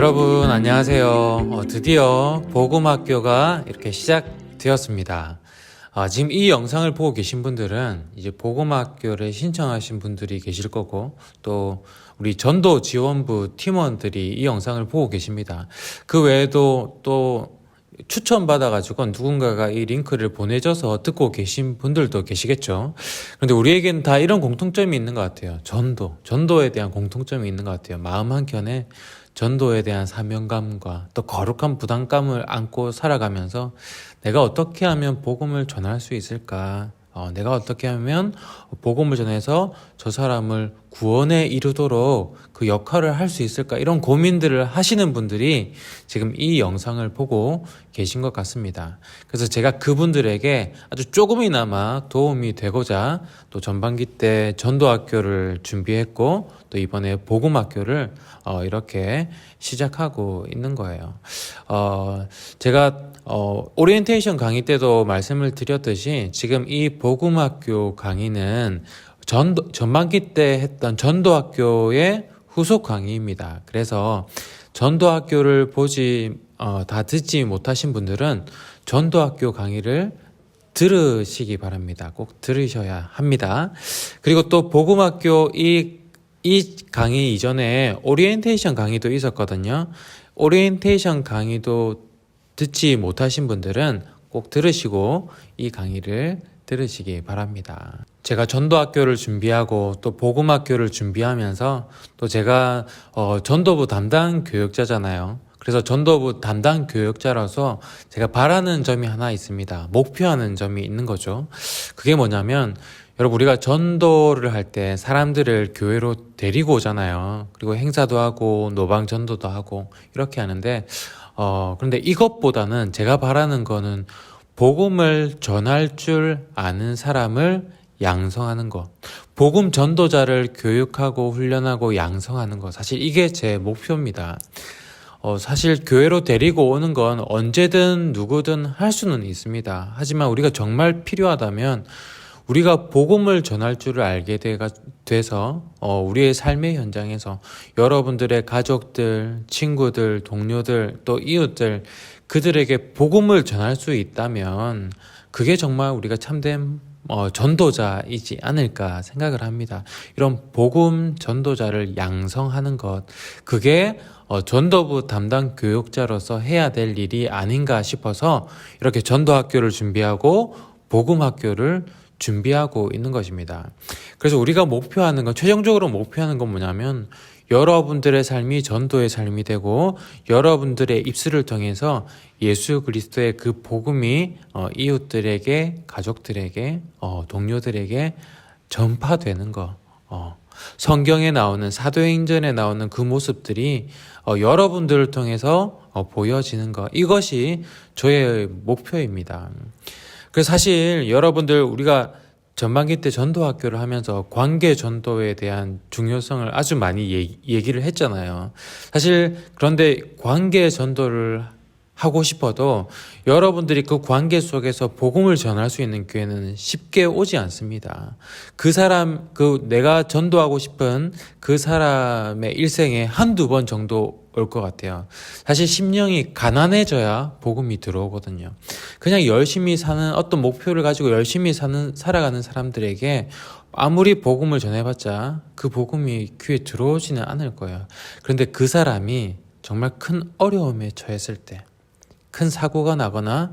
여러분 안녕하세요. 드디어 복음학교가 이렇게 시작되었습니다. 지금 이 영상을 보고 계신 분들은 이제 복음학교를 신청하신 분들이 계실 거고, 또 우리 전도 지원부 팀원들이 이 영상을 보고 계십니다. 그 외에도 또 추천받아가지고 누군가가 이 링크를 보내줘서 듣고 계신 분들도 계시겠죠. 그런데 우리에게는 다 이런 공통점이 있는 것 같아요. 전도에 대한 공통점이 있는 것 같아요. 마음 한켠에 전도에 대한 사명감과 또 거룩한 부담감을 안고 살아가면서 내가 어떻게 하면 복음을 전할 수 있을까? 내가 어떻게 하면 복음을 전해서 저 사람을 구원에 이르도록 그 역할을 할 수 있을까? 이런 고민들을 하시는 분들이 지금 이 영상을 보고 계신 것 같습니다. 그래서 제가 그분들에게 아주 조금이나마 도움이 되고자 또 전반기 때 전도학교를 준비했고, 또 이번에 복음학교를 이렇게 시작하고 있는 거예요. 제가 오리엔테이션 강의 때도 말씀을 드렸듯이 지금 이 복음학교 강의는 전반기 때 했던 전도학교의 후속 강의입니다. 그래서 전도학교를 다 듣지 못하신 분들은 전도학교 강의를 들으시기 바랍니다. 꼭 들으셔야 합니다. 그리고 또 복음학교 이 강의 이전에 오리엔테이션 강의도 있었거든요. 오리엔테이션 강의도 듣지 못하신 분들은 꼭 들으시고 이 강의를 들으시기 바랍니다. 제가 전도학교를 준비하고 또 복음학교를 준비하면서 또 제가 전도부 담당 교역자잖아요. 그래서 전도부 담당 교역자라서 제가 바라는 점이 하나 있습니다. 목표하는 점이 있는 거죠. 그게 뭐냐면, 여러분, 우리가 전도를 할 때 사람들을 교회로 데리고 오잖아요. 그리고 행사도 하고 노방 전도도 하고 이렇게 하는데, 그런데 이것보다는 제가 바라는 거는 복음을 전할 줄 아는 사람을 양성하는 것, 복음 전도자를 교육하고 훈련하고 양성하는 것, 사실 이게 제 목표입니다. 사실 교회로 데리고 오는 건 언제든 누구든 할 수는 있습니다. 하지만 우리가 정말 필요하다면 우리가 복음을 전할 줄을 알게 돼서 우리의 삶의 현장에서 여러분들의 가족들, 친구들, 동료들, 또 이웃들, 그들에게 복음을 전할 수 있다면 그게 정말 우리가 참된 전도자이지 않을까 생각을 합니다. 이런 복음 전도자를 양성하는 것, 그게 전도부 담당 교육자로서 해야 될 일이 아닌가 싶어서 이렇게 전도학교를 준비하고 복음학교를 준비하고 있는 것입니다. 그래서 우리가 최종적으로 목표하는 건 뭐냐면, 여러분들의 삶이 전도의 삶이 되고 여러분들의 입술을 통해서 예수 그리스도의 그 복음이 이웃들에게, 가족들에게, 동료들에게 전파되는 거. 성경에 나오는, 사도행전에 나오는 그 모습들이 여러분들을 통해서 보여지는 것. 이것이 저의 목표입니다. 그래서 사실 여러분들, 우리가 전반기 때 전도학교를 하면서 관계 전도에 대한 중요성을 아주 많이 얘기를 했잖아요. 사실 그런데 관계 전도를 하고 싶어도 여러분들이 그 관계 속에서 복음을 전할 수 있는 기회는 쉽게 오지 않습니다. 내가 전도하고 싶은 그 사람의 일생에 한두 번 정도 올 것 같아요. 사실 심령이 가난해져야 복음이 들어오거든요. 그냥 열심히 사는, 어떤 목표를 가지고 열심히 살아가는 사람들에게 아무리 복음을 전해봤자 그 복음이 귀에 들어오지는 않을 거예요. 그런데 그 사람이 정말 큰 어려움에 처했을 때, 큰 사고가 나거나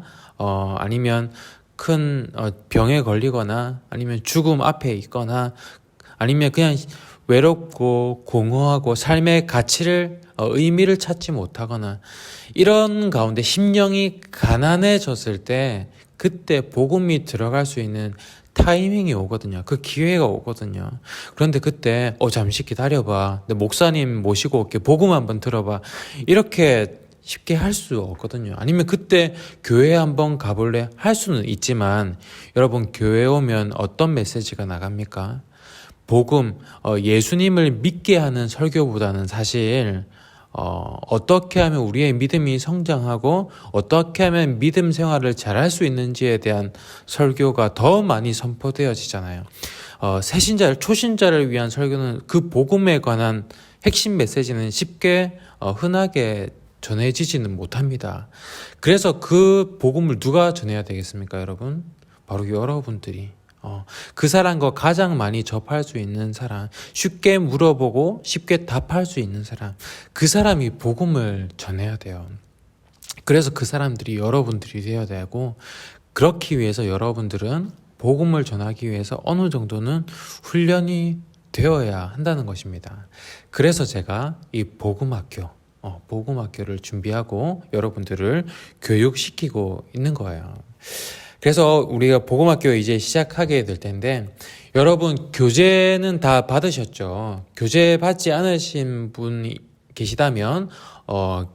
아니면 큰 병에 걸리거나 아니면 죽음 앞에 있거나 아니면 그냥 외롭고 공허하고 삶의 가치를 의미를 찾지 못하거나 이런 가운데 심령이 가난해졌을 때, 그때 복음이 들어갈 수 있는 타이밍이 오거든요. 그 기회가 오거든요. 그런데 그때 잠시 기다려봐, 내 목사님 모시고 올게, 복음 한번 들어봐, 이렇게 쉽게 할 수 없거든요. 아니면 그때 교회 한번 가볼래? 할 수는 있지만, 여러분, 교회 오면 어떤 메시지가 나갑니까? 복음, 예수님을 믿게 하는 설교보다는 사실 어떻게 하면 우리의 믿음이 성장하고 어떻게 하면 믿음 생활을 잘할 수 있는지에 대한 설교가 더 많이 선포되어지잖아요. 초신자를 위한 설교는 그 복음에 관한 핵심 메시지는 쉽게 흔하게 전해지지는 못합니다. 그래서 그 복음을 누가 전해야 되겠습니까, 여러분? 바로 여러분들이. 그 사람과 가장 많이 접할 수 있는 사람, 쉽게 물어보고 쉽게 답할 수 있는 사람, 그 사람이 복음을 전해야 돼요. 그래서 그 사람들이 여러분들이 되어야 되고, 그렇기 위해서 여러분들은 복음을 전하기 위해서 어느 정도는 훈련이 되어야 한다는 것입니다. 그래서 제가 이 복음학교를 준비하고 여러분들을 교육시키고 있는 거예요. 그래서 우리가 복음학교 이제 시작하게 될 텐데, 여러분 교재는 다 받으셨죠? 교재 받지 않으신 분이 계시다면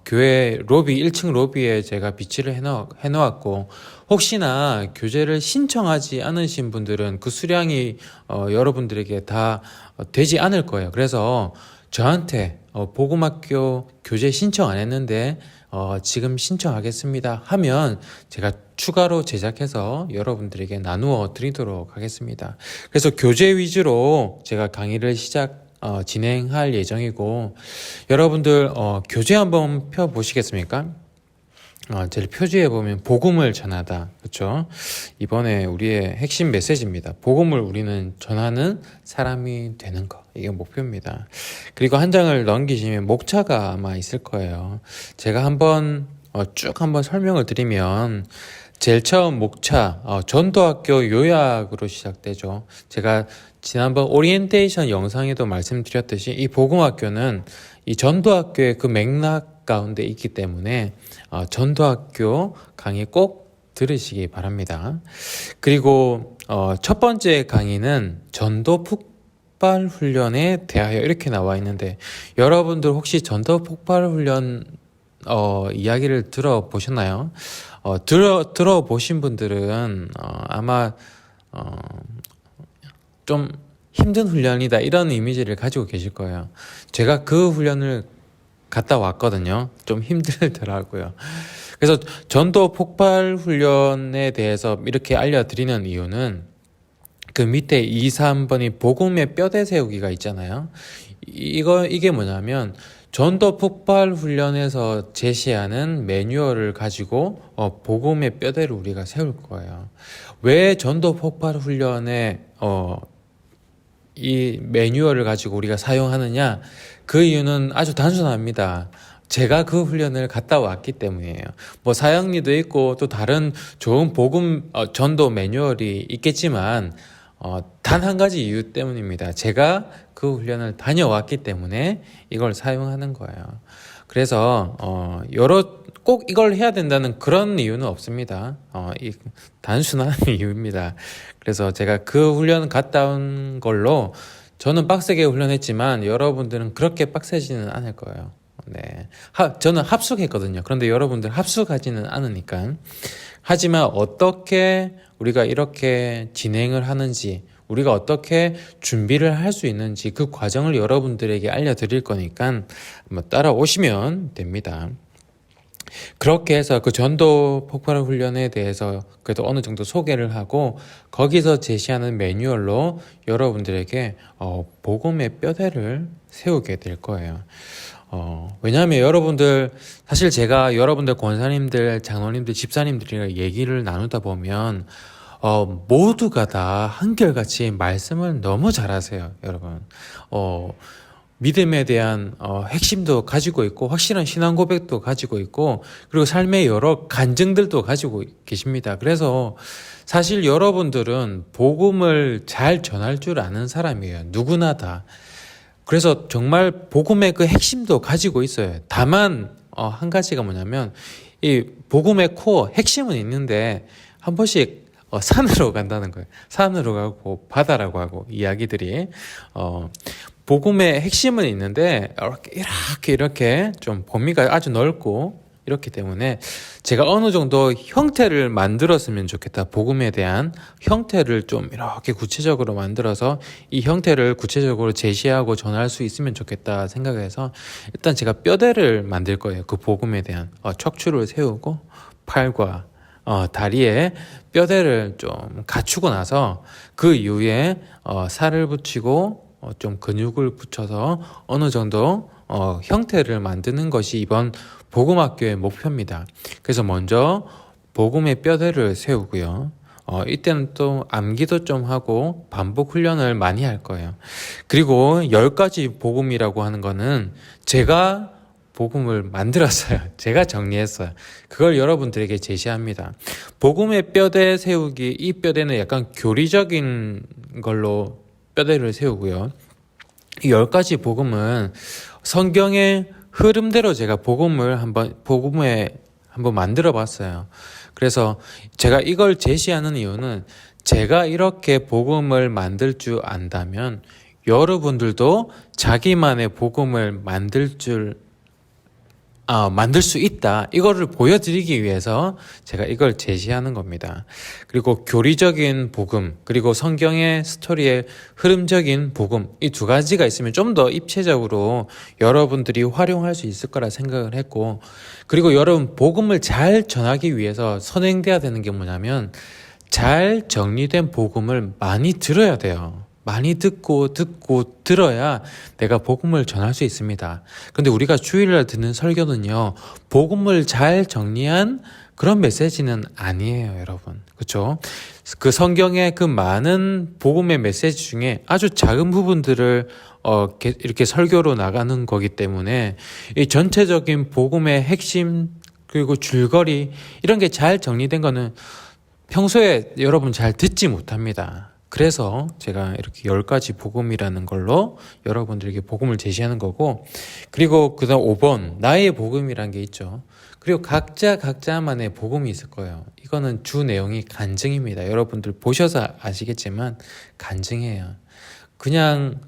교회 로비 1층 로비에 제가 비치를 해놓았고, 혹시나 교재를 신청하지 않으신 분들은 그 수량이 여러분들에게 다 되지 않을 거예요. 그래서 저한테 복음학교 교재 신청 안 했는데 지금 신청하겠습니다 하면 제가 추가로 제작해서 여러분들에게 나누어 드리도록 하겠습니다. 그래서 교재 위주로 제가 강의를 진행할 예정이고, 여러분들 교재 한번 펴보시겠습니까? 제 표지에 보면 복음을 전하다, 그렇죠? 이번에 우리의 핵심 메시지입니다. 복음을 우리는 전하는 사람이 되는 것, 이게 목표입니다. 그리고 한 장을 넘기시면 목차가 아마 있을 거예요. 제가 쭉 한번 설명을 드리면, 제일 처음 목차, 전도학교 요약으로 시작되죠. 제가 지난번 오리엔테이션 영상에도 말씀드렸듯이 이 복음학교는 이 전도학교의 그 맥락 가운데 있기 때문에 전도학교 강의 꼭 들으시기 바랍니다. 그리고 첫 번째 강의는 전도 폭발 훈련에 대하여 이렇게 나와 있는데, 여러분들 혹시 전도 폭발 훈련 이야기를 들어보셨나요? 들어보신 분들은 아마 좀 힘든 훈련이다 이런 이미지를 가지고 계실 거예요. 제가 그 훈련을 갔다 왔거든요. 좀 힘들더라고요. 그래서 전도 폭발 훈련에 대해서 이렇게 알려드리는 이유는, 그 밑에 2, 3번이 복음의 뼈대 세우기가 있잖아요. 이게 뭐냐면, 전도 폭발 훈련에서 제시하는 매뉴얼을 가지고 복음의 뼈대를 우리가 세울 거예요. 왜 전도 폭발 훈련에 이 매뉴얼을 가지고 우리가 사용하느냐? 그 이유는 아주 단순합니다. 제가 그 훈련을 갔다 왔기 때문이에요. 뭐 사역리도 있고 또 다른 좋은 복음 전도 매뉴얼이 있겠지만 단 한 가지 이유 때문입니다. 제가 그 훈련을 다녀왔기 때문에 이걸 사용하는 거예요. 그래서 꼭 이걸 해야 된다는 그런 이유는 없습니다. 단순한 이유입니다. 그래서 제가 그 훈련 갔다 온 걸로, 저는 빡세게 훈련했지만 여러분들은 그렇게 빡세지는 않을 거예요. 네, 저는 합숙했거든요. 그런데 여러분들 합숙하지는 않으니까. 하지만 어떻게 우리가 이렇게 진행을 하는지, 우리가 어떻게 준비를 할 수 있는지 그 과정을 여러분들에게 알려드릴 거니까 한번 따라오시면 됩니다. 그렇게 해서 그 전도 폭발 훈련에 대해서 그래도 어느 정도 소개를 하고, 거기서 제시하는 매뉴얼로 여러분들에게 복음의 뼈대를 세우게 될 거예요. 왜냐하면 여러분들, 사실 제가 여러분들 권사님들, 장로님들, 집사님들이랑 얘기를 나누다 보면 모두가 다 한결같이 말씀을 너무 잘하세요, 여러분. 믿음에 대한 핵심도 가지고 있고, 확실한 신앙 고백도 가지고 있고, 그리고 삶의 여러 간증들도 가지고 계십니다. 그래서 사실 여러분들은 복음을 잘 전할 줄 아는 사람이에요. 누구나 다. 그래서 정말 복음의 그 핵심도 가지고 있어요. 다만 한 가지가 뭐냐면, 이 복음의 코어 핵심은 있는데 한 번씩 산으로 간다는 거예요. 산으로 가고 바다라고 하고 이야기들이 복음의 핵심은 있는데 이렇게 좀 범위가 아주 넓고, 이렇기 때문에 제가 어느 정도 형태를 만들었으면 좋겠다. 복음에 대한 형태를 좀 이렇게 구체적으로 만들어서 이 형태를 구체적으로 제시하고 전할 수 있으면 좋겠다 생각해서, 일단 제가 뼈대를 만들 거예요. 그 복음에 대한 척추를 세우고 팔과 다리에 뼈대를 좀 갖추고 나서 그 이후에 살을 붙이고 좀 근육을 붙여서 어느 정도 형태를 만드는 것이 이번 복음학교의 목표입니다. 그래서 먼저 복음의 뼈대를 세우고요. 이때는 또 암기도 좀 하고 반복 훈련을 많이 할 거예요. 그리고 10가지 복음이라고 하는 거는 제가 복음을 만들었어요. 제가 정리했어요. 그걸 여러분들에게 제시합니다. 복음의 뼈대 세우기, 이 뼈대는 약간 교리적인 걸로 뼈대를 세우고요. 이 10가지 복음은 성경의 흐름대로 제가 복음에 한번 만들어 봤어요. 그래서 제가 이걸 제시하는 이유는 제가 이렇게 복음을 만들 줄 안다면 여러분들도 자기만의 복음을 만들 수 있다. 이거를 보여드리기 위해서 제가 이걸 제시하는 겁니다. 그리고 교리적인 복음, 그리고 성경의 스토리의 흐름적인 복음, 이 두 가지가 있으면 좀 더 입체적으로 여러분들이 활용할 수 있을 거라 생각을 했고, 그리고 여러분 복음을 잘 전하기 위해서 선행돼야 되는 게 뭐냐면 잘 정리된 복음을 많이 들어야 돼요. 많이 듣고 들어야 내가 복음을 전할 수 있습니다. 그런데 우리가 주일날 듣는 설교는요, 복음을 잘 정리한 그런 메시지는 아니에요, 여러분. 그렇죠? 그 성경의 그 많은 복음의 메시지 중에 아주 작은 부분들을 이렇게 설교로 나가는 거기 때문에 이 전체적인 복음의 핵심 그리고 줄거리 이런 게 잘 정리된 거는 평소에 여러분 잘 듣지 못합니다. 그래서 제가 이렇게 10가지 복음이라는 걸로 여러분들에게 복음을 제시하는 거고, 그리고 그 다음 5번 나의 복음이란 게 있죠. 그리고 각자만의 복음이 있을 거예요. 이거는 주 내용이 간증입니다. 여러분들 보셔서 아시겠지만 간증이에요. 그냥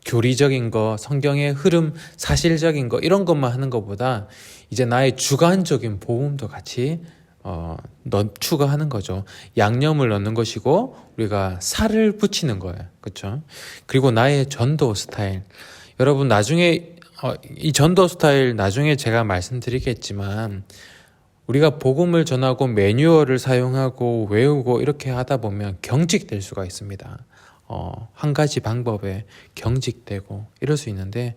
교리적인 거, 성경의 흐름, 사실적인 거 이런 것만 하는 것보다 이제 나의 주관적인 복음도 같이 추가하는 거죠. 양념을 넣는 것이고 우리가 살을 붙이는 거예요. 그렇죠? 그리고 나의 전도 스타일. 여러분 나중에 이 전도 스타일 나중에 제가 말씀드리겠지만 우리가 복음을 전하고 매뉴얼을 사용하고 외우고 이렇게 하다 보면 경직될 수가 있습니다. 한 가지 방법에 경직되고 이럴 수 있는데,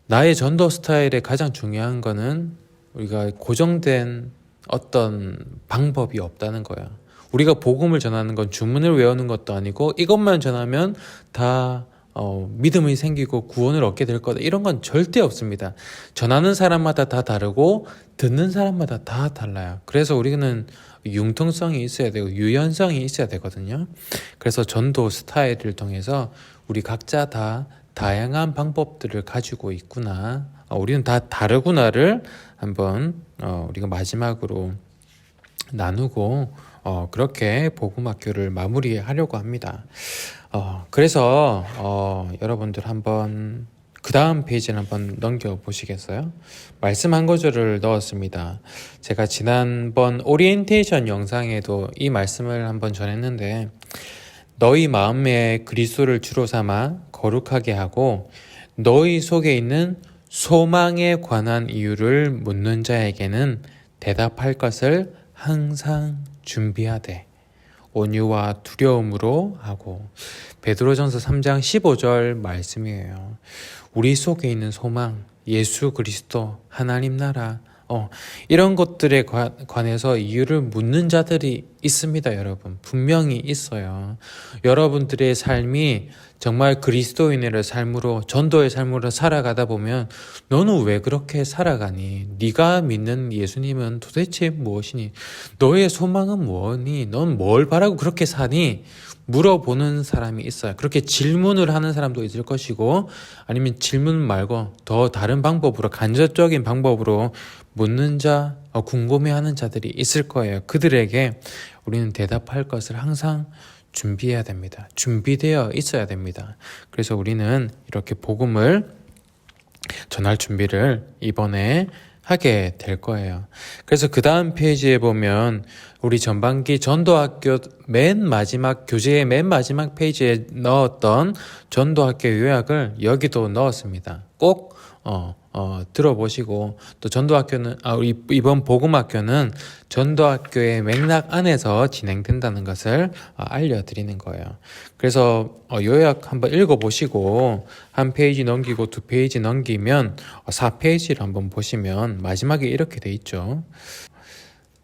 나의 전도 스타일의 가장 중요한 거는 우리가 고정된 어떤 방법이 없다는 거야. 우리가 복음을 전하는 건 주문을 외우는 것도 아니고 이것만 전하면 다 믿음이 생기고 구원을 얻게 될 거다. 이런 건 절대 없습니다. 전하는 사람마다 다 다르고 듣는 사람마다 다 달라요. 그래서 우리는 융통성이 있어야 되고 유연성이 있어야 되거든요. 그래서 전도 스타일을 통해서 우리 각자 다 다양한 방법들을 가지고 있구나. 우리는 다 다르구나를 한번 우리가 마지막으로 나누고 그렇게 복음학교를 마무리하려고 합니다. 그래서 여러분들 한번 그 다음 페이지를 한번 넘겨보시겠어요? 말씀 한 구절을 넣었습니다. 제가 지난번 오리엔테이션 영상에도 이 말씀을 한번 전했는데, 너희 마음에 그리스도를 주로 삼아 거룩하게 하고 너희 속에 있는 소망에 관한 이유를 묻는 자에게는 대답할 것을 항상 준비하되 온유와 두려움으로 하고. 베드로전서 3장 15절 말씀이에요. 우리 속에 있는 소망, 예수 그리스도, 하나님 나라, 이런 것들에 관해서 이유를 묻는 자들이 있습니다, 여러분. 분명히 있어요. 여러분들의 삶이 정말 그리스도인의 삶으로, 전도의 삶으로 살아가다 보면 너는 왜 그렇게 살아가니? 네가 믿는 예수님은 도대체 무엇이니? 너의 소망은 뭐니? 넌 뭘 바라고 그렇게 사니? 물어보는 사람이 있어요. 그렇게 질문을 하는 사람도 있을 것이고, 아니면 질문 말고 더 다른 방법으로, 간접적인 방법으로 묻는 자, 궁금해하는 자들이 있을 거예요. 그들에게 우리는 대답할 것을 항상 준비해야 됩니다. 준비되어 있어야 됩니다. 그래서 우리는 이렇게 복음을 전할 준비를 이번에 하게 될 거예요. 그래서 그 다음 페이지에 보면 우리 전반기 전도학교 맨 마지막 교재의 맨 마지막 페이지에 넣었던 전도학교 요약을 여기도 넣었습니다. 꼭 들어보시고 또 전도학교는 이번 복음학교는 전도학교의 맥락 안에서 진행된다는 것을 알려드리는 거예요. 그래서 요약 한번 읽어보시고 한 페이지 넘기고 두 페이지 넘기면 4페이지를 한번 보시면 마지막에 이렇게 돼 있죠.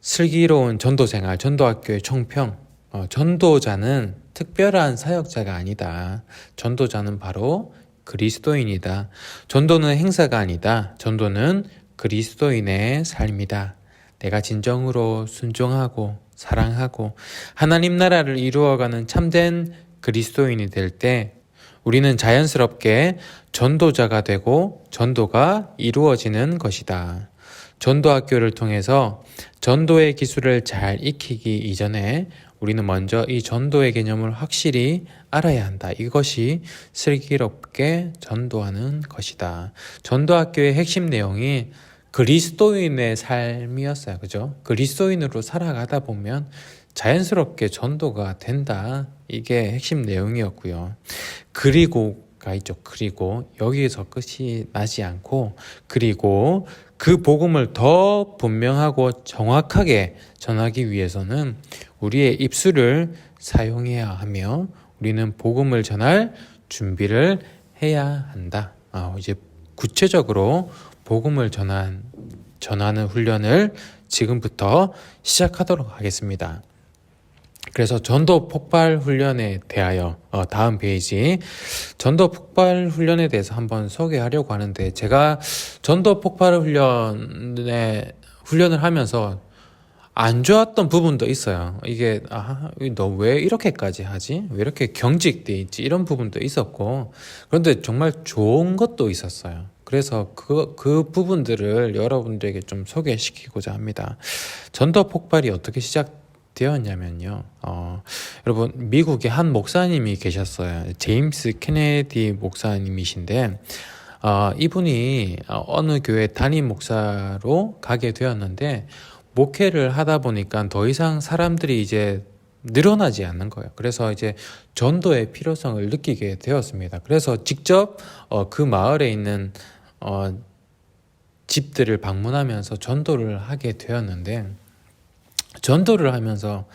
슬기로운 전도생활, 전도학교의 총평. 전도자는 특별한 사역자가 아니다. 전도자는 바로 그리스도인이다. 전도는 행사가 아니다. 전도는 그리스도인의 삶이다. 내가 진정으로 순종하고 사랑하고 하나님 나라를 이루어가는 참된 그리스도인이 될 때 우리는 자연스럽게 전도자가 되고 전도가 이루어지는 것이다. 전도학교를 통해서 전도의 기술을 잘 익히기 이전에 우리는 먼저 이 전도의 개념을 확실히 알아야 한다. 이것이 슬기롭게 전도하는 것이다. 전도학교의 핵심 내용이 그리스도인의 삶이었어요. 그죠? 그리스도인으로 살아가다 보면 자연스럽게 전도가 된다. 이게 핵심 내용이었고요. 그리고가 있죠. 그리고 여기에서 끝이 나지 않고 그리고 그 복음을 더 분명하고 정확하게 전하기 위해서는 우리의 입술을 사용해야 하며 우리는 복음을 전할 준비를 해야 한다. 이제 구체적으로 복음을 전하는 훈련을 지금부터 시작하도록 하겠습니다. 그래서 전도 폭발 훈련에 대하여 다음 페이지 전도 폭발 훈련에 대해서 한번 소개하려고 하는데 제가 전도 폭발 훈련을 하면서 안 좋았던 부분도 있어요. 이게 너 왜 이렇게까지 하지? 왜 이렇게 경직돼 있지? 이런 부분도 있었고 그런데 정말 좋은 것도 있었어요. 그래서 그 부분들을 여러분들에게 좀 소개시키고자 합니다. 전도 폭발이 어떻게 시작되었냐면요. 여러분 미국에 한 목사님이 계셨어요. 제임스 케네디 목사님이신데 이분이 어느 교회 담임 목사로 가게 되었는데 목회를 하다 보니까 더 이상 사람들이 이제 늘어나지 않는 거예요. 그래서 이제 전도의 필요성을 느끼게 되었습니다. 그래서 직접 그 마을에 있는 집들을 방문하면서 전도를 하게 되었는데 전도를 하면서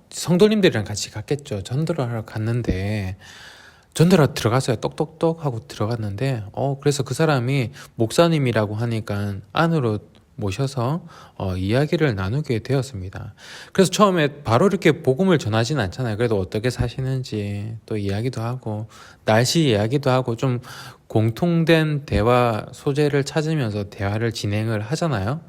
성도님들이랑 같이 갔겠죠. 전도를 하러 갔는데 전도를 들어갔어요. 똑똑똑 하고 들어갔는데 그래서 그 사람이 목사님이라고 하니까 안으로 모셔서 이야기를 나누게 되었습니다. 그래서 처음에 바로 이렇게 복음을 전하진 않잖아요. 그래도 어떻게 사시는지 또 이야기도 하고 날씨 이야기도 하고 좀 공통된 대화 소재를 찾으면서 대화를 진행을 하잖아요.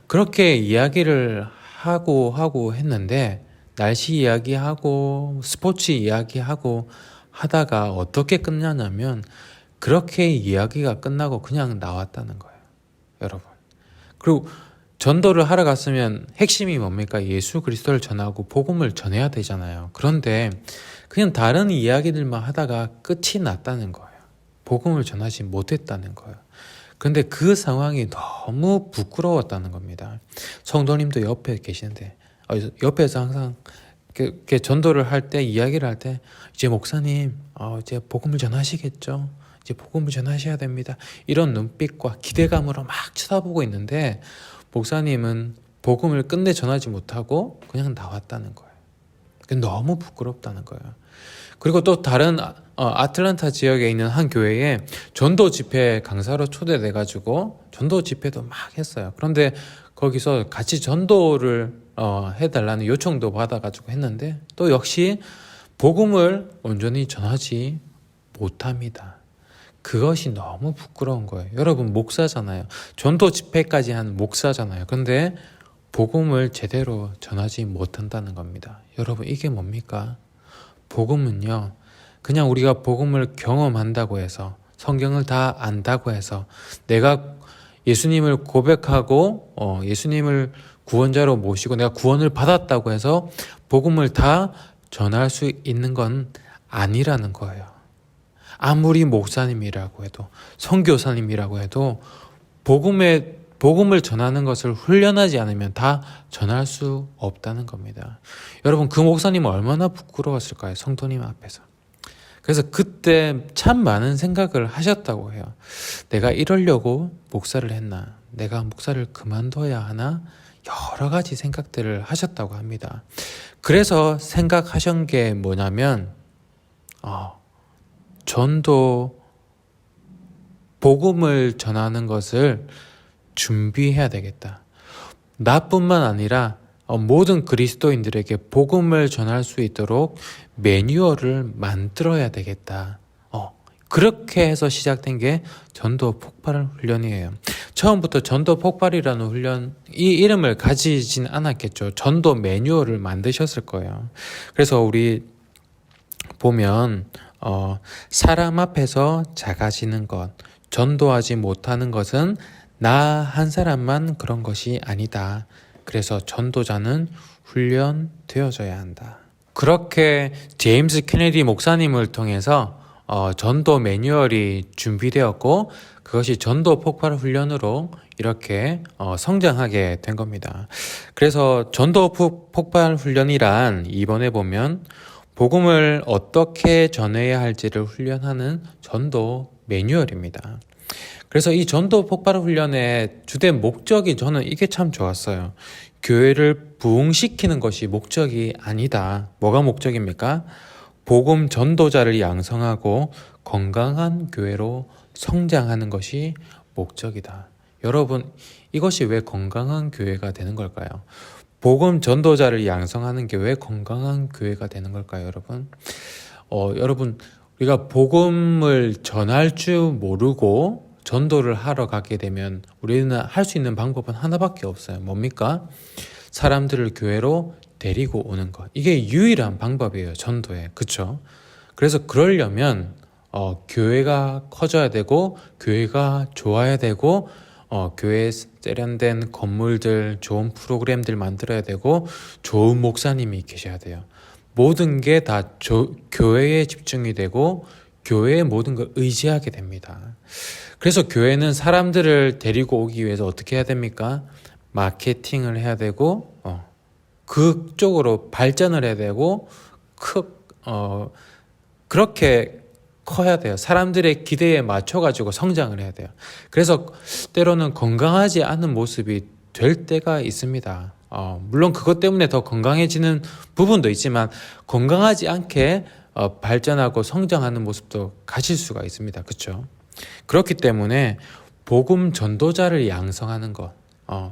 그렇게 이야기를 하고 했는데 날씨 이야기하고 스포츠 이야기하고 하다가 어떻게 끝나냐면 그렇게 이야기가 끝나고 그냥 나왔다는 거예요. 여러분. 그리고 전도를 하러 갔으면 핵심이 뭡니까? 예수 그리스도를 전하고 복음을 전해야 되잖아요. 그런데 그냥 다른 이야기들만 하다가 끝이 났다는 거예요. 복음을 전하지 못했다는 거예요. 그런데 그 상황이 너무 부끄러웠다는 겁니다. 성도님도 옆에 계시는데 옆에서 항상 이렇게 전도를 할 때 이야기를 할 때 이제 목사님 이제 복음을 전하시겠죠? 이제 복음을 전하셔야 됩니다. 이런 눈빛과 기대감으로 막 쳐다보고 있는데 목사님은 복음을 끝내 전하지 못하고 그냥 나왔다는 거예요. 너무 부끄럽다는 거예요. 그리고 또 다른 아틀란타 지역에 있는 한 교회에 전도 집회 강사로 초대돼가지고 전도 집회도 막 했어요. 그런데 거기서 같이 전도를 해달라는 요청도 받아가지고 했는데 또 역시 복음을 온전히 전하지 못합니다. 그것이 너무 부끄러운 거예요. 여러분 목사잖아요. 전도 집회까지 한 목사잖아요. 근데 복음을 제대로 전하지 못한다는 겁니다. 여러분 이게 뭡니까? 복음은요. 그냥 우리가 복음을 경험한다고 해서 성경을 다 안다고 해서 내가 예수님을 고백하고 예수님을 구원자로 모시고 내가 구원을 받았다고 해서 복음을 다 전할 수 있는 건 아니라는 거예요. 아무리 목사님이라고 해도 선교사님이라고 해도 복음을 전하는 것을 훈련하지 않으면 다 전할 수 없다는 겁니다. 여러분 그 목사님은 얼마나 부끄러웠을까요? 성도님 앞에서. 그래서 그때 참 많은 생각을 하셨다고 해요. 내가 이러려고 목사를 했나? 내가 목사를 그만둬야 하나? 여러 가지 생각들을 하셨다고 합니다. 그래서 생각하신 게 뭐냐면 전도 복음을 전하는 것을 준비해야 되겠다. 나뿐만 아니라 모든 그리스도인들에게 복음을 전할 수 있도록 매뉴얼을 만들어야 되겠다. 그렇게 해서 시작된 게 전도 폭발 훈련이에요. 처음부터 전도 폭발이라는 훈련, 이 이름을 가지진 않았겠죠. 전도 매뉴얼을 만드셨을 거예요. 그래서 우리 보면 사람 앞에서 작아지는 것, 전도하지 못하는 것은 나 한 사람만 그런 것이 아니다. 그래서 전도자는 훈련되어져야 한다. 그렇게 제임스 케네디 목사님을 통해서 전도 매뉴얼이 준비되었고 그것이 전도 폭발 훈련으로 이렇게 성장하게 된 겁니다. 그래서 전도 폭발 훈련이란 이번에 보면 복음을 어떻게 전해야 할지를 훈련하는 전도 매뉴얼입니다. 그래서 이 전도 폭발 훈련의 주된 목적이 저는 이게 참 좋았어요. 교회를 부흥시키는 것이 목적이 아니다. 뭐가 목적입니까? 복음 전도자를 양성하고 건강한 교회로 성장하는 것이 목적이다. 여러분, 이것이 왜 건강한 교회가 되는 걸까요? 복음 전도자를 양성하는 게 왜 건강한 교회가 되는 걸까요, 여러분? 여러분, 우리가 복음을 전할 줄 모르고 전도를 하러 가게 되면 우리는 할 수 있는 방법은 하나밖에 없어요. 뭡니까? 사람들을 교회로 데리고 오는 것. 이게 유일한 방법이에요, 전도에. 그쵸? 그래서 그러려면 교회가 커져야 되고 교회가 좋아야 되고 교회에 세련된 건물들, 좋은 프로그램들 만들어야 되고 좋은 목사님이 계셔야 돼요. 모든 게 다 교회에 집중이 되고 교회의 모든 걸 의지하게 됩니다. 그래서 교회는 사람들을 데리고 오기 위해서 어떻게 해야 됩니까? 마케팅을 해야 되고 그쪽으로 발전을 해야 되고 그렇게 커야 돼요. 사람들의 기대에 맞춰가지고 성장을 해야 돼요. 그래서 때로는 건강하지 않은 모습이 될 때가 있습니다. 물론 그것 때문에 더 건강해지는 부분도 있지만 건강하지 않게 발전하고 성장하는 모습도 가질 수가 있습니다. 그렇죠? 그렇기 때문에 복음 전도자를 양성하는 것,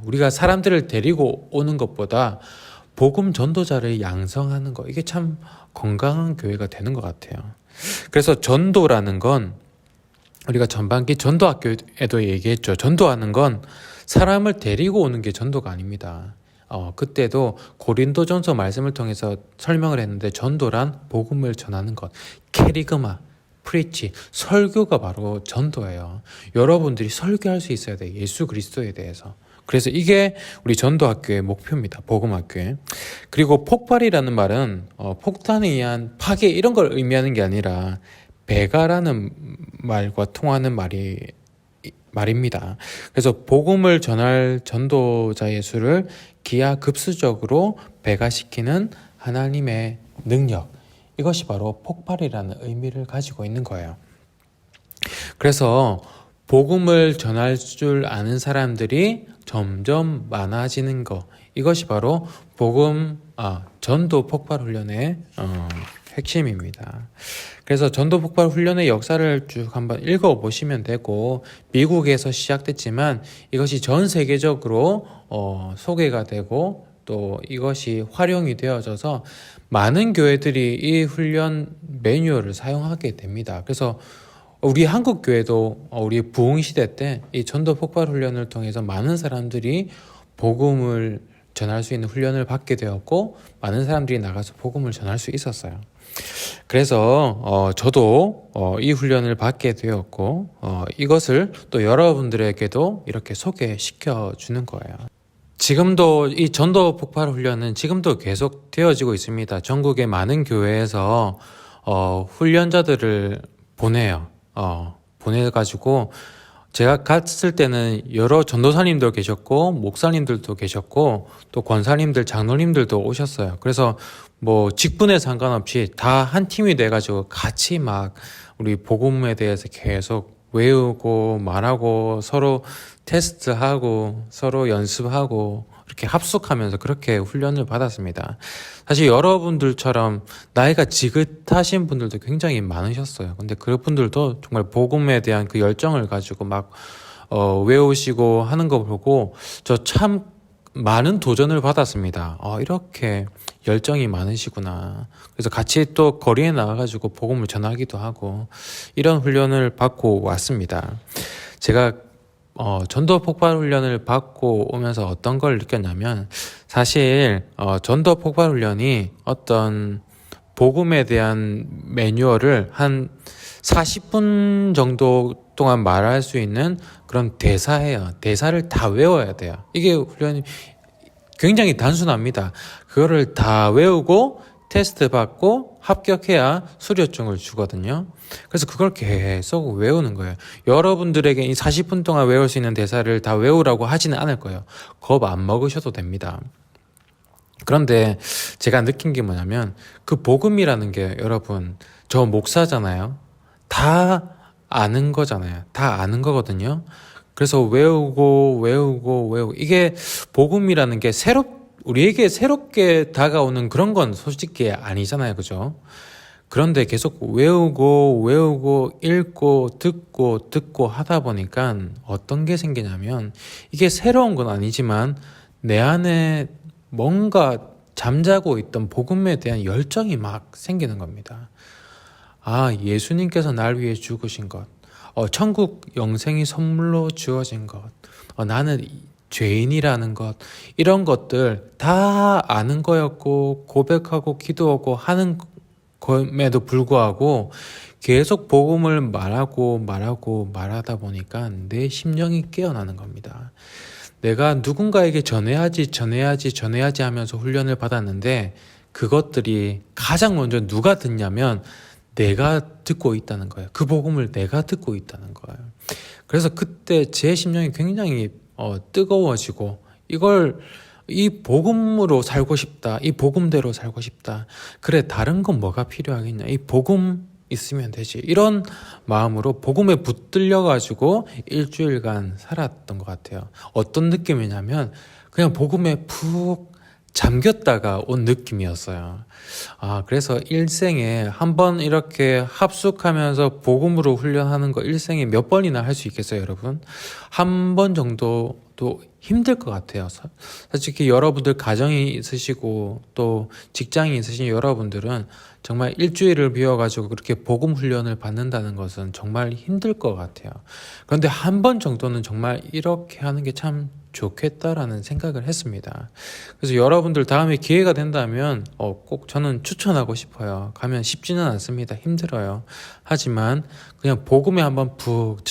우리가 사람들을 데리고 오는 것보다 복음 전도자를 양성하는 것, 이게 참 건강한 교회가 되는 것 같아요. 그래서 전도라는 건 우리가 전반기 전도학교에도 얘기했죠. 전도하는 건 사람을 데리고 오는 게 전도가 아닙니다. 그때도 고린도전서 말씀을 통해서 설명을 했는데 전도란 복음을 전하는 것, 캐리그마, 프리치, 설교가 바로 전도예요. 여러분들이 설교할 수 있어야 돼요. 예수 그리스도에 대해서. 그래서 이게 우리 전도학교의 목표입니다. 복음학교에. 그리고 폭발이라는 말은 폭탄에 의한 파괴 이런 걸 의미하는 게 아니라 배가라는 말과 통하는 말입니다. 그래서 복음을 전할 전도자의 수를 기하급수적으로 배가시키는 하나님의 능력, 이것이 바로 폭발이라는 의미를 가지고 있는 거예요. 그래서 복음을 전할 줄 아는 사람들이 점점 많아지는 것, 이것이 바로 전도 폭발 훈련의 핵심입니다. 그래서 전도 폭발 훈련의 역사를 쭉 한번 읽어보시면 되고, 미국에서 시작됐지만 이것이 전 세계적으로 소개가 되고 또 이것이 활용이 되어져서 많은 교회들이 이 훈련 매뉴얼을 사용하게 됩니다. 그래서 우리 한국 교회도 우리 부흥 시대 때 이 전도 폭발 훈련을 통해서 많은 사람들이 복음을 전할 수 있는 훈련을 받게 되었고 많은 사람들이 나가서 복음을 전할 수 있었어요. 그래서 저도 이 훈련을 받게 되었고 이것을 또 여러분들에게도 이렇게 소개시켜 주는 거예요. 지금도 이 전도 폭발 훈련은 지금도 계속 되어지고 있습니다. 전국의 많은 교회에서 훈련자들을 보내요. 보내가지고 제가 갔을 때는 여러 전도사님도 계셨고 목사님들도 계셨고 또 권사님들 장로님들도 오셨어요. 그래서 뭐 직분에 상관없이 다 한 팀이 돼가지고 같이 막 우리 복음에 대해서 계속 외우고 말하고 서로 테스트하고 서로 연습하고 이렇게 합숙하면서 그렇게 훈련을 받았습니다. 사실 여러분들처럼 나이가 지긋하신 분들도 굉장히 많으셨어요. 근데 그분들도 정말 복음에 대한 그 열정을 가지고 막 외우시고 하는 거 보고 저 참 많은 도전을 받았습니다. 이렇게 열정이 많으시구나. 그래서 같이 또 거리에 나가가지고 복음을 전하기도 하고 이런 훈련을 받고 왔습니다. 제가 전도 폭발 훈련을 받고 오면서 어떤 걸 느꼈냐면 사실 전도 폭발 훈련이 어떤 복음에 대한 매뉴얼을 한 40분 정도 동안 말할 수 있는 그런 대사예요. 대사를 다 외워야 돼요. 이게 훈련이 굉장히 단순합니다. 그거를 다 외우고 테스트 받고 합격해야 수료증을 주거든요. 그래서 그걸 계속 외우는 거예요. 여러분들에게 이 40분 동안 외울 수 있는 대사를 다 외우라고 하지는 않을 거예요. 겁 안 먹으셔도 됩니다. 그런데 제가 느낀 게 뭐냐면 그 복음이라는 게 여러분 저 목사잖아요. 다 아는 거잖아요. 다 아는 거거든요. 그래서 외우고 이게 복음이라는 게 우리에게 새롭게 다가오는 그런 건 솔직히 아니잖아요. 그죠? 그런데 계속 외우고 읽고 듣고 하다 보니까 어떤 게 생기냐면 이게 새로운 건 아니지만 내 안에 뭔가 잠자고 있던 복음에 대한 열정이 막 생기는 겁니다. 예수님께서 날 위해 죽으신 것, 천국 영생이 선물로 주어진 것, 나는 죄인이라는 것, 이런 것들 다 아는 거였고 고백하고 기도하고 하는 것에도 불구하고 계속 복음을 말하다 보니까 내 심령이 깨어나는 겁니다. 내가 누군가에게 전해야지 하면서 훈련을 받았는데 그것들이 가장 먼저 누가 듣냐면 내가 듣고 있다는 거예요. 그 복음을 내가 듣고 있다는 거예요. 그래서 그때 제 심령이 굉장히 뜨거워지고 이 복음으로 살고 싶다. 이 복음대로 살고 싶다. 그래, 다른 건 뭐가 필요하겠냐. 이 복음 있으면 되지. 이런 마음으로 복음에 붙들려가지고 일주일간 살았던 것 같아요. 어떤 느낌이냐면 그냥 복음에 푹 잠겼다가 온 느낌이었어요. 그래서 일생에 한 번 이렇게 합숙하면서 복음으로 훈련하는 거 일생에 몇 번이나 할 수 있겠어요, 여러분? 한 번 정도도 힘들 것 같아요. 솔직히 여러분들 가정이 있으시고 또 직장이 있으신 여러분들은 정말 일주일을 비워가지고 그렇게 복음 훈련을 받는다는 것은 정말 힘들 것 같아요. 그런데 한 번 정도는 정말 이렇게 하는 게 참 좋겠다라는 생각을 했습니다. 그래서 여러분들 다음에 기회가 된다면 꼭 저는 추천하고 싶어요. 가면 쉽지는 않습니다. 힘들어요. 하지만 그냥 복음에 한번 푹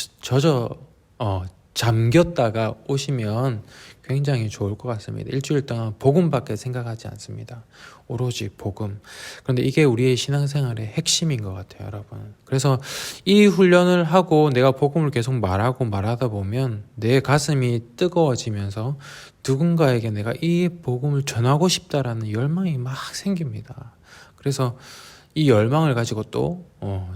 잠겼다가 오시면 굉장히 좋을 것 같습니다. 일주일 동안 복음밖에 생각하지 않습니다. 오로지 복음. 그런데 이게 우리의 신앙생활의 핵심인 것 같아요, 여러분. 그래서 이 훈련을 하고 내가 복음을 계속 말하다 보면 내 가슴이 뜨거워지면서 누군가에게 내가 이 복음을 전하고 싶다라는 열망이 막 생깁니다. 그래서 이 열망을 가지고 또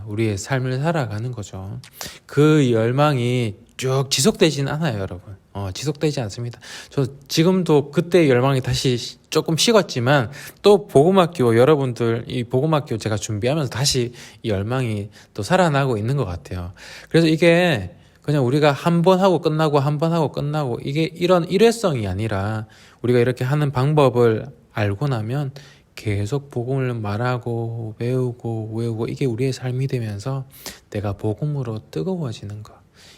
우리의 삶을 살아가는 거죠. 그 열망이 쭉 지속되지는 않아요, 여러분. 지속되지 않습니다. 저 지금도 그때 열망이 다시 조금 식었지만 또 복음학교 여러분들 이 복음학교 제가 준비하면서 다시 이 열망이 또 살아나고 있는 것 같아요. 그래서 이게 그냥 우리가 한 번 하고 끝나고 이게 이런 일회성이 아니라 우리가 이렇게 하는 방법을 알고 나면 계속 복음을 말하고 외우고 이게 우리의 삶이 되면서 내가 복음으로 뜨거워지는 것.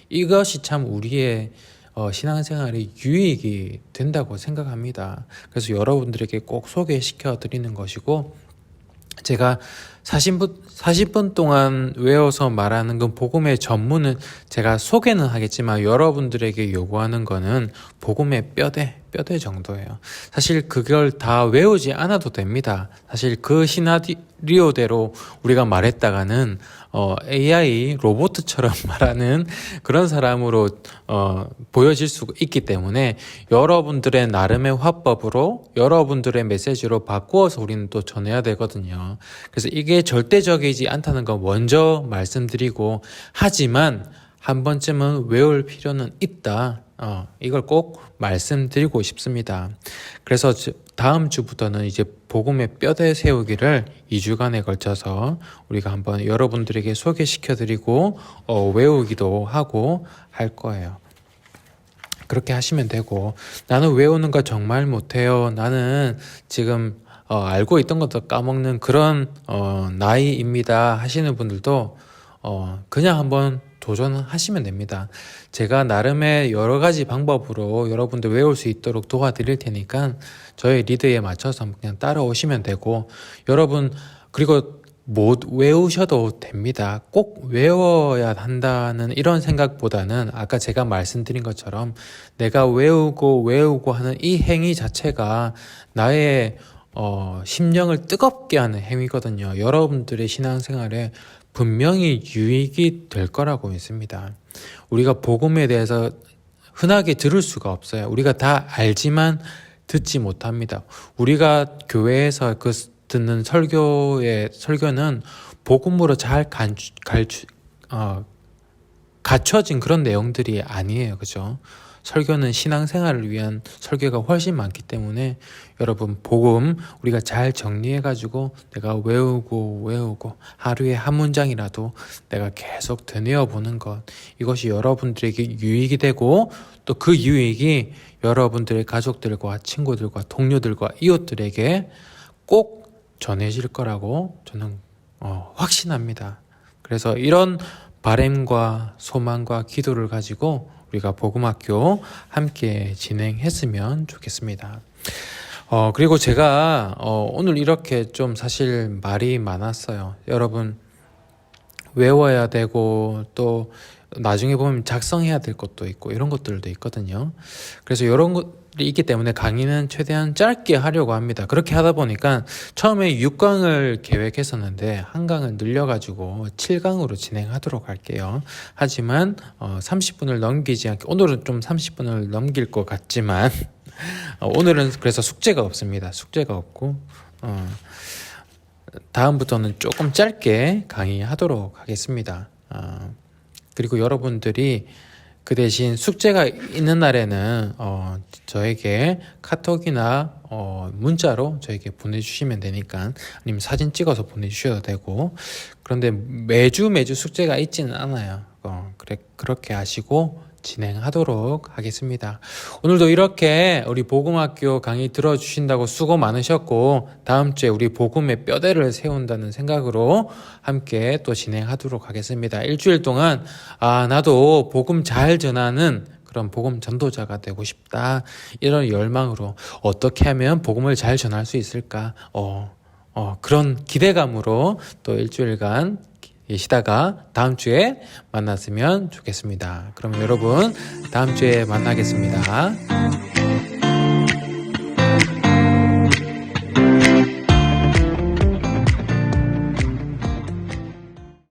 이것이 참 우리의 신앙생활에 유익이 된다고 생각합니다. 그래서 여러분들에게 꼭 소개시켜 드리는 것이고 제가 40분 동안 외워서 말하는 건 복음의 전문은 제가 소개는 하겠지만 여러분들에게 요구하는 거는 복음의 뼈대 정도예요. 사실 그걸 다 외우지 않아도 됩니다. 사실 그 시나리오대로 우리가 말했다가는 AI 로봇처럼 말하는 그런 사람으로 보여질 수 있기 때문에 여러분들의 나름의 화법으로 여러분들의 메시지로 바꾸어서 우리는 또 전해야 되거든요. 그래서 이게 절대적이지 않다는 거 먼저 말씀드리고, 하지만 한 번쯤은 외울 필요는 있다. 이걸 꼭 말씀드리고 싶습니다. 그래서 다음 주부터는 이제 복음의 뼈대 세우기를 2주간에 걸쳐서 우리가 한번 여러분들에게 소개시켜드리고 외우기도 하고 할 거예요. 그렇게 하시면 되고, 나는 외우는 거 정말 못해요. 나는 지금 알고 있던 것도 까먹는 그런 나이입니다 하시는 분들도 그냥 한번 도전하시면 됩니다. 제가 나름의 여러 가지 방법으로 여러분들 외울 수 있도록 도와드릴 테니까 저의 리드에 맞춰서 그냥 따라오시면 되고, 여러분 그리고 못 외우셔도 됩니다. 꼭 외워야 한다는 이런 생각보다는 아까 제가 말씀드린 것처럼 내가 외우고 하는 이 행위 자체가 나의 심령을 뜨겁게 하는 행위거든요. 여러분들의 신앙생활에 분명히 유익이 될 거라고 믿습니다. 우리가 복음에 대해서 흔하게 들을 수가 없어요. 우리가 다 알지만 듣지 못합니다. 우리가 교회에서 듣는 설교는 복음으로 잘 갖춰진 그런 내용들이 아니에요. 그죠? 설교는 신앙생활을 위한 설교가 훨씬 많기 때문에 여러분 복음 우리가 잘 정리해가지고 내가 외우고 하루에 한 문장이라도 내가 계속 되뇌어 보는 것, 이것이 여러분들에게 유익이 되고 또 그 유익이 여러분들의 가족들과 친구들과 동료들과 이웃들에게 꼭 전해질 거라고 저는 확신합니다. 그래서 이런 바람과 소망과 기도를 가지고 우리가 복음학교 함께 진행했으면 좋겠습니다. 그리고 제가 오늘 이렇게 좀 사실 말이 많았어요. 여러분 외워야 되고 또 나중에 보면 작성해야 될 것도 있고 이런 것들도 있거든요. 그래서 이런 것들이 있기 때문에 강의는 최대한 짧게 하려고 합니다. 그렇게 하다 보니까 처음에 6강을 계획했었는데 한 강을 늘려가지고 7강으로 진행하도록 할게요. 하지만 30분을 넘기지 않게, 오늘은 좀 30분을 넘길 것 같지만 오늘은 그래서 숙제가 없습니다. 숙제가 없고 다음부터는 조금 짧게 강의하도록 하겠습니다. 그리고 여러분들이 그 대신 숙제가 있는 날에는 저에게 카톡이나 문자로 저에게 보내주시면 되니까, 아니면 사진 찍어서 보내주셔도 되고, 그런데 매주 숙제가 있지는 않아요. 그렇게 하시고 진행하도록 하겠습니다. 오늘도 이렇게 우리 복음학교 강의 들어주신다고 수고 많으셨고, 다음 주에 우리 복음의 뼈대를 세운다는 생각으로 함께 또 진행하도록 하겠습니다. 일주일 동안 나도 복음 잘 전하는 그런 복음 전도자가 되고 싶다, 이런 열망으로 어떻게 하면 복음을 잘 전할 수 있을까, 그런 기대감으로 또 일주일간 계시다가 다음 주에 만났으면 좋겠습니다. 그럼 여러분 다음 주에 만나겠습니다.